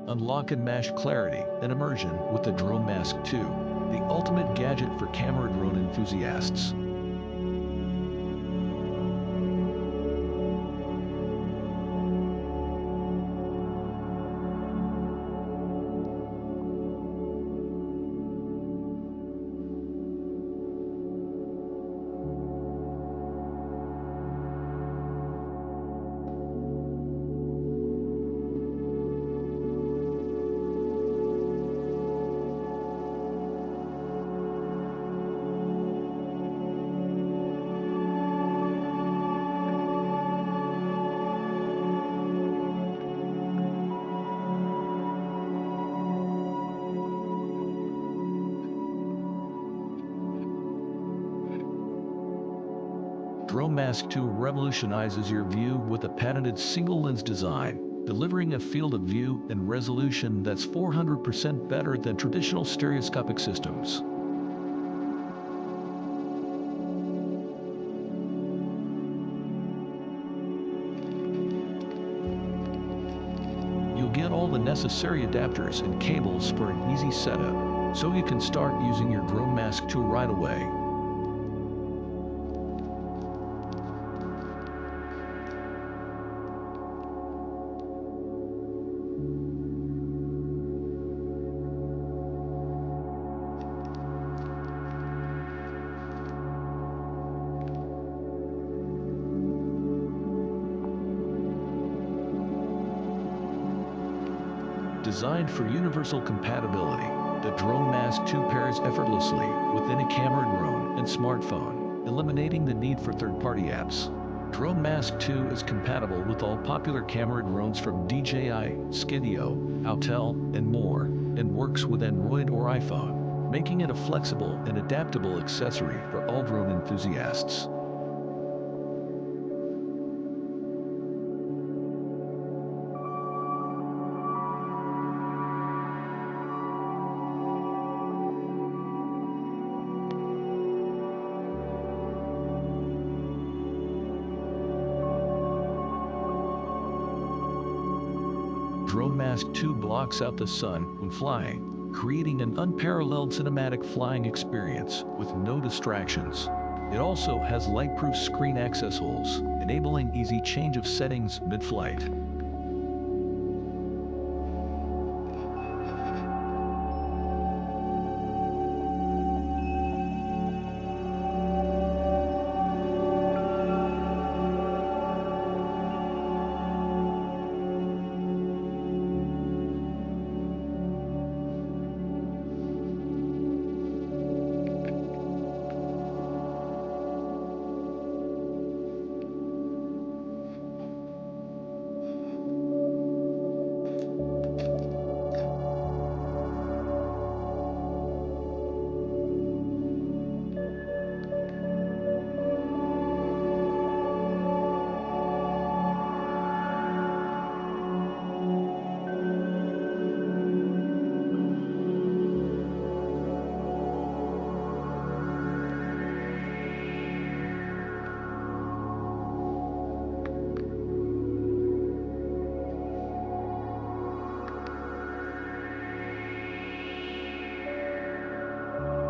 Unlock and match clarity and immersion with the DroneMask 2, the ultimate gadget for camera drone enthusiasts. DroneMask 2 revolutionizes your view with a patented single-lens design, delivering a field of view and resolution that's 400% better than traditional stereoscopic systems. You'll get all the necessary adapters and cables for an easy setup, so you can start using your DroneMask 2 right away. Designed for universal compatibility, the DroneMask 2 pairs effortlessly within a camera drone and smartphone, eliminating the need for third-party apps. DroneMask 2 is compatible with all popular camera drones from DJI, Skydio, Autel, and more, and works with Android or iPhone, making it a flexible and adaptable accessory for all drone enthusiasts. DroneMask 2 blocks out the sun when flying, creating an unparalleled cinematic flying experience with no distractions. It also has light-proof screen access holes, enabling easy change of settings mid-flight.